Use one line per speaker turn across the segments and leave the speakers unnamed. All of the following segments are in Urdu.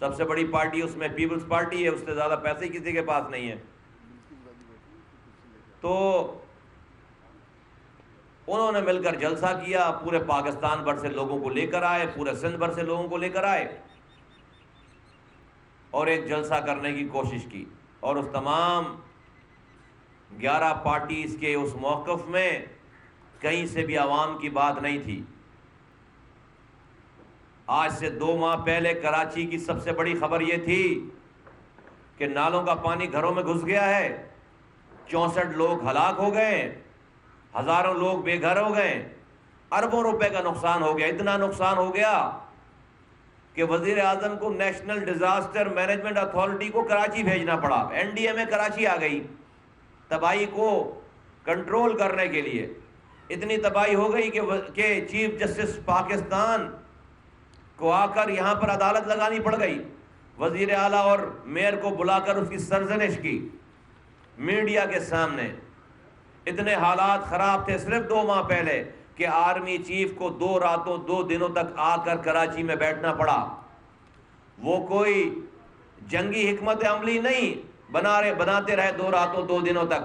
سب سے بڑی پارٹی اس میں پیپلز پارٹی ہے، اس سے زیادہ پیسے کسی کے پاس نہیں ہے. تو انہوں نے مل کر جلسہ کیا، پورے پاکستان بھر سے لوگوں کو لے کر آئے، پورے سندھ بھر سے لوگوں کو لے کر آئے اور ایک جلسہ کرنے کی کوشش کی. اور اس تمام 11 پارٹیز کے اس موقف میں کہیں سے بھی عوام کی بات نہیں تھی. آج سے 2 ماہ پہلے کراچی کی سب سے بڑی خبر یہ تھی کہ نالوں کا پانی گھروں میں گھس گیا ہے، 64 لوگ ہلاک ہو گئے، ہزاروں لوگ بے گھر ہو گئے، اربوں روپے کا نقصان ہو گیا. اتنا نقصان ہو گیا کہ وزیر اعظم کو نیشنل ڈیزاسٹر مینجمنٹ اتھارٹی کو کراچی بھیجنا پڑا. این ڈی اے میں کراچی آ گئی تباہی کو کنٹرول کرنے کے لیے. اتنی تباہی ہو گئی کہ چیف جسٹس پاکستان کو آ کر یہاں پر عدالت لگانی پڑ گئی. وزیر اعلیٰ اور میئر کو بلا کر اس کی سرزنش کی میڈیا کے سامنے. اتنے حالات خراب تھے صرف 2 ماہ پہلے کہ آرمی چیف کو 2 راتوں 2 دنوں تک آ کر کراچی میں بیٹھنا پڑا. وہ کوئی جنگی حکمت عملی نہیں بناتے رہے 2 راتوں 2 دنوں تک.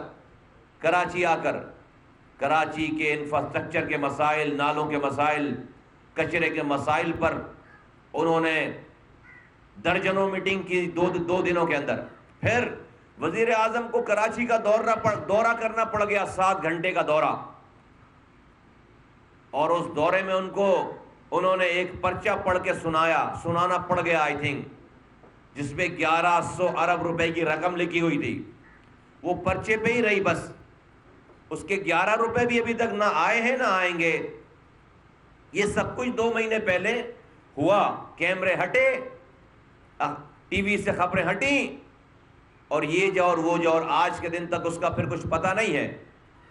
کراچی آ کر کراچی کے انفراسٹرکچر کے مسائل، نالوں کے مسائل، کچرے کے مسائل پر انہوں نے درجنوں میٹنگ کی 2 دنوں کے اندر. پھر وزیر اعظم کو کراچی کا دورہ کرنا پڑ گیا، 7 گھنٹے کا دورہ. اور اس دورے میں انہوں نے ایک پرچہ پڑھ کے سنانا پڑ گیا آئی تھنک، جس میں 1100 ارب روپے کی رقم لکھی ہوئی تھی. وہ پرچے پہ ہی رہی بس. اس کے 11 روپے بھی ابھی تک نہ آئے ہیں نہ آئیں گے. یہ سب کچھ 2 مہینے پہلے ہوا. کیمرے ہٹے، ٹی وی سے خبریں ہٹیں، اور یہ جو اور وہ جو، اور آج کے دن تک اس کا پھر کچھ پتہ نہیں ہے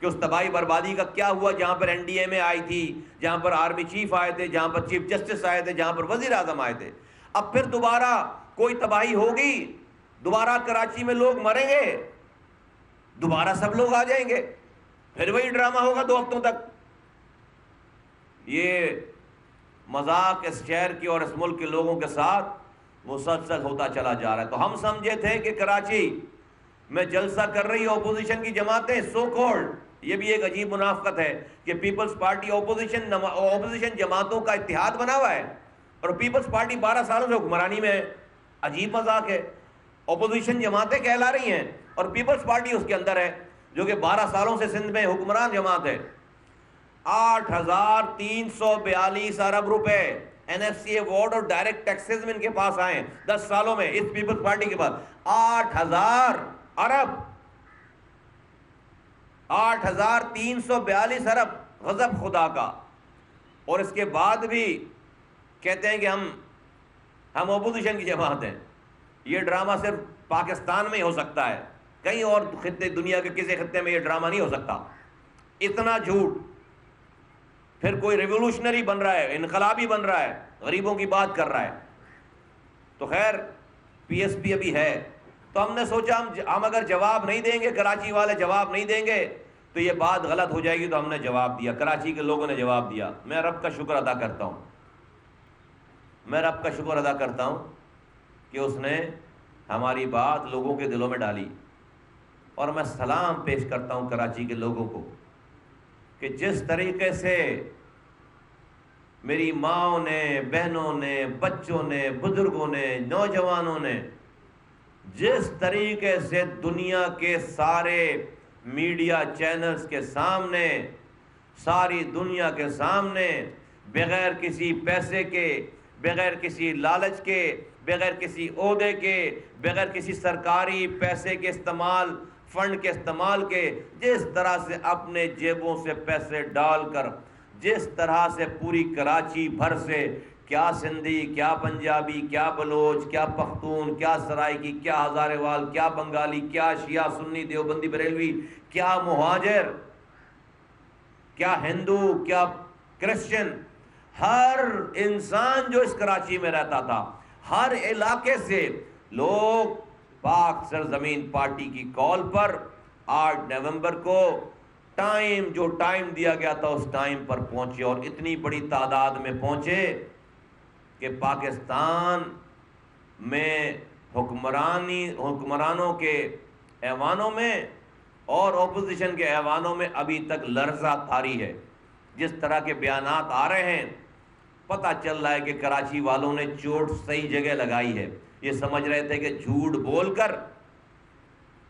کہ اس تباہی بربادی کا کیا ہوا. جہاں پر این ڈی اے میں آئی تھی، جہاں پر آرمی چیف آئے تھے، جہاں پر چیف جسٹس آئے تھے، جہاں پر وزیر اعظم آئے تھے. اب پھر دوبارہ کوئی تباہی ہوگی، دوبارہ کراچی میں لوگ مریں گے، دوبارہ سب لوگ آ جائیں گے، پھر وہی ڈرامہ ہوگا 2 ہفتوں تک. یہ مذاق اس شہر کی اور اس ملک کے لوگوں کے ساتھ مسلسل ہوتا چلا جا رہا ہے. تو ہم سمجھے تھے کہ کراچی میں جلسہ کر رہی اپوزیشن کی جماعتیں، سو کالڈ. یہ بھی ایک عجیب منافقت ہے کہ پیپلز پارٹی اپوزیشن جماعتوں کا اتحاد بنا ہوا ہے، اور پیپلز پارٹی 12 سالوں سے حکمرانی میں ہے. عجیب مذاق ہے. اپوزیشن جماعتیں کہلا رہی ہیں اور پیپلز پارٹی اس کے اندر ہے، جو کہ 12 سالوں سے سندھ میں حکمران جماعت ہے. 8,342 ارب روپے این ایف سی ایوارڈ اور ڈائریکٹ ٹیکسز میں ان کے پاس آئے 10 سالوں میں. اس پیپلز پارٹی کے پاس 8,000 ارب، 8,342 ارب غضب خدا کا. اور اس کے بعد بھی کہتے ہیں کہ ہم اپوزیشن کی جماعت ہیں. یہ ڈرامہ صرف پاکستان میں ہی ہو سکتا ہے، کہیں اور خطے، دنیا کے کسی خطے میں یہ ڈرامہ نہیں ہو سکتا. اتنا جھوٹ. پھر کوئی ریولوشنری بن رہا ہے، انقلابی بن رہا ہے، غریبوں کی بات کر رہا ہے. تو خیر پی ایس پی ابھی ہے، تو ہم نے سوچا ہم اگر جواب نہیں دیں گے، کراچی والے جواب نہیں دیں گے تو یہ بات غلط ہو جائے گی. تو ہم نے جواب دیا، کراچی کے لوگوں نے جواب دیا. میں رب کا شکر ادا کرتا ہوں، میں رب کا شکر ادا کرتا ہوں کہ اس نے ہماری بات لوگوں کے دلوں میں ڈالی. اور میں سلام پیش کرتا ہوں کراچی کے لوگوں کو کہ جس طریقے سے میری ماؤں نے، بہنوں نے، بچوں نے، بزرگوں نے، نوجوانوں نے جس طریقے سے دنیا کے سارے میڈیا چینلز کے سامنے، ساری دنیا کے سامنے، بغیر کسی پیسے کے، بغیر کسی لالچ کے، بغیر کسی عہدے کے، بغیر کسی سرکاری پیسے کے استعمال، فنڈ کے استعمال کے، جس طرح سے اپنے جیبوں سے پیسے ڈال کر، جس طرح سے پوری کراچی بھر سے، کیا سندھی، کیا پنجابی، کیا بلوچ، کیا پختون، کیا سرائکی، کیا ہزارے وال، کیا بنگالی، کیا شیعہ، سنی، دیوبندی، بریلوی، کیا مہاجر، کیا ہندو، کیا کرسچن، ہر انسان جو اس کراچی میں رہتا تھا، ہر علاقے سے لوگ پاک سرزمین پارٹی کی کال پر 8 نومبر کو جو ٹائم دیا گیا تھا اس ٹائم پر پہنچے. اور اتنی بڑی تعداد میں پہنچے کہ پاکستان میں حکمرانوں کے ایوانوں میں اور اپوزیشن کے ایوانوں میں ابھی تک لرزہ طاری ہے. جس طرح کے بیانات آ رہے ہیں پتہ چل رہا ہے کہ کراچی والوں نے چوٹ صحیح جگہ لگائی ہے. یہ سمجھ رہے تھے کہ جھوٹ بول کر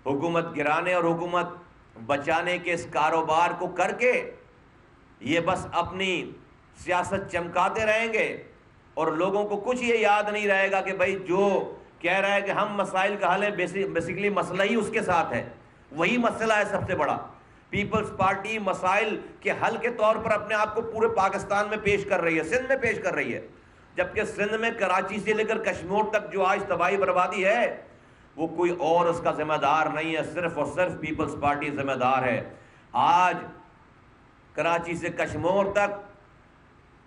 حکومت گرانے اور حکومت بچانے کے اس کاروبار کو کر کے یہ بس اپنی سیاست چمکاتے رہیں گے اور لوگوں کو کچھ یہ یاد نہیں رہے گا کہ بھائی جو کہہ رہا ہے کہ ہم مسائل کا حل ہے بیسیکلی مسئلہ ہی اس کے ساتھ ہے. وہی مسئلہ ہے سب سے بڑا. پیپلز پارٹی مسائل کے حل کے طور پر اپنے آپ کو پورے پاکستان میں پیش کر رہی ہے, سندھ میں پیش کر رہی ہے, جبکہ سندھ میں کراچی سے لے کر کشمیر تک جو آج تباہی بربادی ہے وہ کوئی اور اس کا ذمہ دار نہیں ہے, صرف اور صرف پیپلز پارٹی ذمہ دار ہے. آج کراچی سے کشمیر تک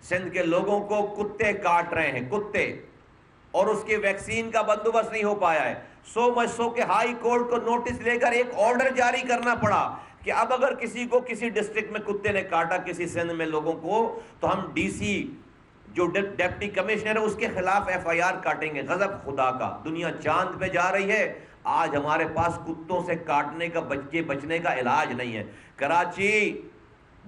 سندھ کے لوگوں کو کتے کاٹ رہے ہیں, کتے, اور اس کی ویکسین کا بندوبست نہیں ہو پایا ہے. سو مچ سو کہ ہائی کورٹ کو نوٹس لے کر ایک آرڈر جاری کرنا پڑا کہ اب اگر کسی کو کسی ڈسٹرکٹ میں کتے نے کاٹا کسی سندھ میں لوگوں کو تو ہم ڈی سی جو ڈپٹی کمشنر ہے اس کے خلاف ایف آئی آر کاٹیں گے. غضب خدا کا, دنیا چاند پہ جا رہی ہے, آج ہمارے پاس کتوں سے کاٹنے کا بچنے کا علاج نہیں ہے. کراچی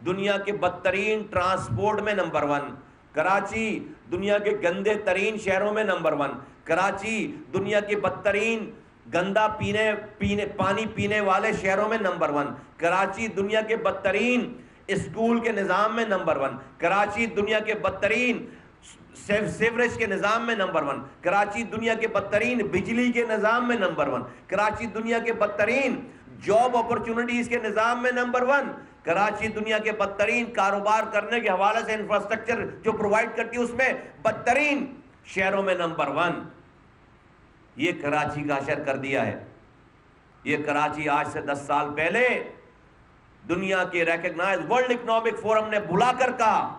دنیا کے بدترین ٹرانسپورٹ میں نمبر 1, کراچی دنیا کے گندے ترین شہروں میں نمبر 1, کراچی دنیا کے بدترین گندا پانی پینے والے شہروں میں نمبر 1, کراچی دنیا کے بدترین اسکول کے نظام میں نمبر 1, کراچی دنیا کے بدترین سیوریج کے نظام میں نمبر 1, کراچی دنیا کے بدترین بجلی کے نظام میں نمبر 1, کراچی دنیا کے بدترین جاب اپرچونٹیز کے نظام میں نمبر 1, کراچی دنیا کے بدترین کاروبار کرنے کے حوالے سے انفراسٹرکچر جو پرووائڈ کرتی ہے اس میں بدترین شہروں میں نمبر 1. یہ کراچی کا حشر کر دیا ہے. یہ کراچی آج سے 10 سال پہلے دنیا کے ریکگنائز ورلڈ اکنامک فورم نے بلا کر کہا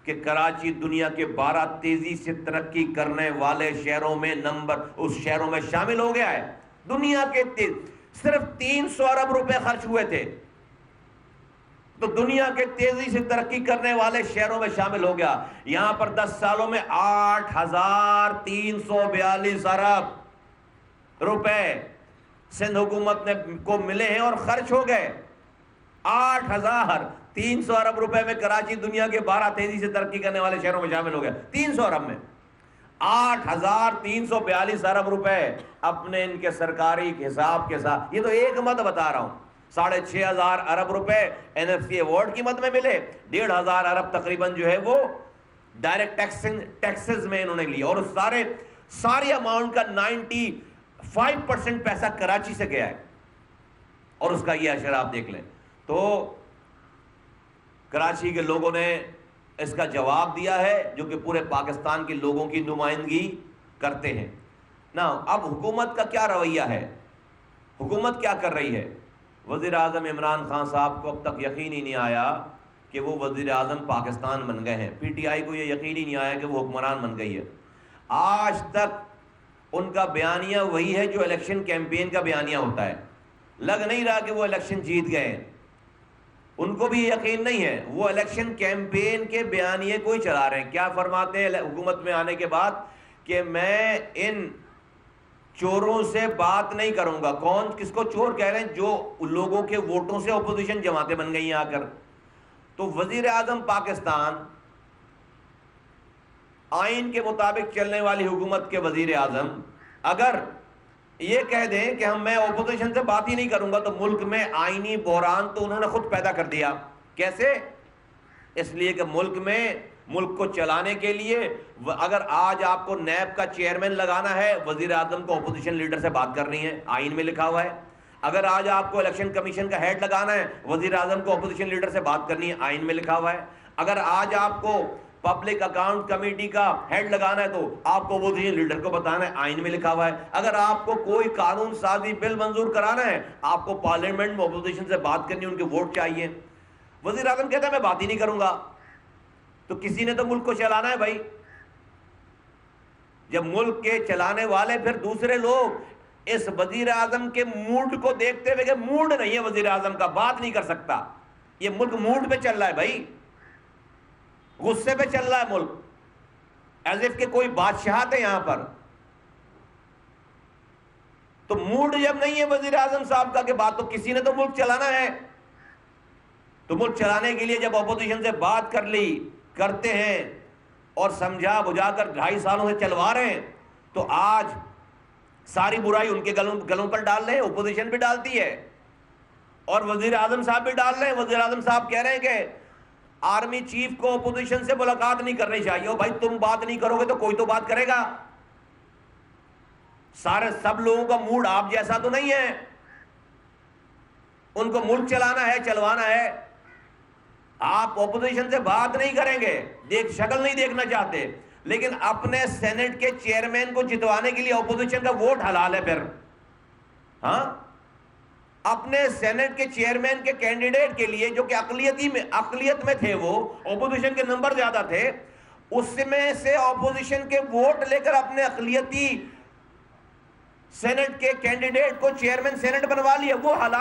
کہ کراچی دنیا کے 12 تیزی سے ترقی کرنے والے شہروں میں اس شہروں میں شامل ہو گیا ہے. دنیا کے صرف 300 ارب روپے خرچ ہوئے تھے تو دنیا کے تیزی سے ترقی کرنے والے شہروں میں شامل ہو گیا. یہاں پر 10 سالوں میں 8,342 ارب روپے سندھ حکومت کو ملے ہیں اور خرچ ہو گئے. 8,300 ارب روپے میں کراچی دنیا کے 12 تیزی سے ترقی کرنے والے شہروں میں شامل ہو گیا. 300 ارب میں 8,342 ارب روپے اپنے ان کے سرکاری حساب کے ساتھ. یہ تو ایک مد بتا رہا ہوں. 6,500 ارب روپے این ایف سی ایوارڈ کی مد میں ملے, 1,500 ارب تقریباً جو ہے وہ ڈائریکٹ ٹیکسز میں انہوں نے لیا, اور ساری اماؤنٹ کا 95% پیسہ کراچی سے گیا ہے. اور اس کا یہ اشر آپ دیکھ لیں. تو کراچی کے لوگوں نے اس کا جواب دیا ہے جو کہ پورے پاکستان کے لوگوں کی نمائندگی کرتے ہیں. نا اب حکومت کا کیا رویہ ہے, حکومت کیا کر رہی ہے؟ وزیر اعظم عمران خان صاحب کو اب تک یقین ہی نہیں آیا کہ وہ وزیر اعظم پاکستان بن گئے ہیں. پی ٹی آئی کو یہ یقین ہی نہیں آیا کہ وہ حکمران بن گئی ہے. آج تک ان کا بیانیہ وہی ہے جو الیکشن کیمپین کا بیانیہ ہوتا ہے. لگ نہیں رہا کہ وہ الیکشن جیت گئے ہیں. ان کو بھی یقین نہیں ہے, وہ الیکشن کیمپین کے بیانیے کو ہی چلا رہے ہیں. کیا فرماتے ہیں حکومت میں آنے کے بعد کہ میں ان چوروں سے بات نہیں کروں گا. کون کس کو چور کہہ رہے ہیں؟ جو لوگوں کے ووٹوں سے اپوزیشن جماعتیں بن گئی ہیں آ کر. تو وزیر اعظم پاکستان, آئین کے مطابق چلنے والی حکومت کے وزیر اعظم اگر یہ کہہ دیں کہ میں اپوزیشن سے بات ہی نہیں کروں گا تو ملک میں آئینی بحران تو انہوں نے خود پیدا کر دیا. کیسے؟ اس لیے کہ ملک کو چلانے کے لیے اگر آج آپ کو نیب کا چیئرمین لگانا ہے, وزیر اعظم کو اپوزیشن لیڈر سے بات کرنی ہے, آئین میں لکھا ہوا ہے. اگر آج آپ کو الیکشن کمیشن کا ہیڈ لگانا ہے, وزیر اعظم کو اپوزیشن لیڈر سے بات کرنی ہے, آئین میں لکھا ہوا ہے. اگر آج آپ کو پبلک اکاؤنٹ کمیٹی کا ہیڈ لگانا ہے تو آپ کو اپوزیشن لیڈر کو بتانا ہے, آئین میں لکھا ہوا ہے. اگر آپ کو کوئی قانون سازی بل منظور کرانا ہے, آپ کو پارلیمنٹ میں اپوزیشن سے بات کرنی ہے, ان کے ووٹ چاہیے. وزیر اعظم کہتا ہے میں بات ہی نہیں کروں گا. تو کسی نے تو ملک کو چلانا ہے بھائی. جب ملک کے چلانے والے پھر دوسرے لوگ اس وزیر اعظم کے موڈ کو دیکھتے ہوئے کہ موڈ نہیں ہے وزیر اعظم کا, بات نہیں کر سکتا, یہ ملک موڈ پہ چل رہا ہے بھائی, غصے پہ چل رہا ہے ملک, ایز اف کہ کوئی بادشاہت ہے یہاں پر. تو موڈ جب نہیں ہے وزیر اعظم صاحب کا کہ بات تو کسی نے تو ملک چلانا ہے، تو ملک چلانے کے لیے جب اپوزیشن سے بات کر لی کرتے ہیں اور سمجھا بجھا کر 2.5 سالوں سے چلوا رہے ہیں، تو آج ساری برائی ان کے گلوں پر ڈال رہے ہیں، اپوزیشن بھی ڈالتی ہے اور وزیر اعظم صاحب بھی ڈال رہے ہیں۔ وزیر اعظم صاحب کہہ رہے ہیں کہ آرمی چیف کو اپوزیشن سے ملاقات نہیں کرنی چاہیے۔ بھائی تم بات نہیں کرو گے تو کوئی تو بات کرے گا، سب لوگوں کا موڈ آپ جیسا تو نہیں ہے، ان کو ملک چلانا ہے، چلوانا ہے۔ آپ اپوزیشن سے بات نہیں کریں گے، شکل نہیں دیکھنا چاہتے، لیکن اپنے سینٹ کے چیئرمین کو جتوانے کے لیے اپوزیشن کا ووٹ حلال ہے پھر، ہاں اپنے سینٹ کے چیئرمین کے کینڈیڈیٹ کے لیے جو کہ اقلیت میں تھے، وہ اپوزیشن کے نمبر زیادہ تھے، اس میں سے اپوزیشن کے ووٹ لے کر اپنے اقلیتی سینٹ کے کینڈیڈیٹ کو چیئرمین سینٹ بنوا لیا، وہ حلال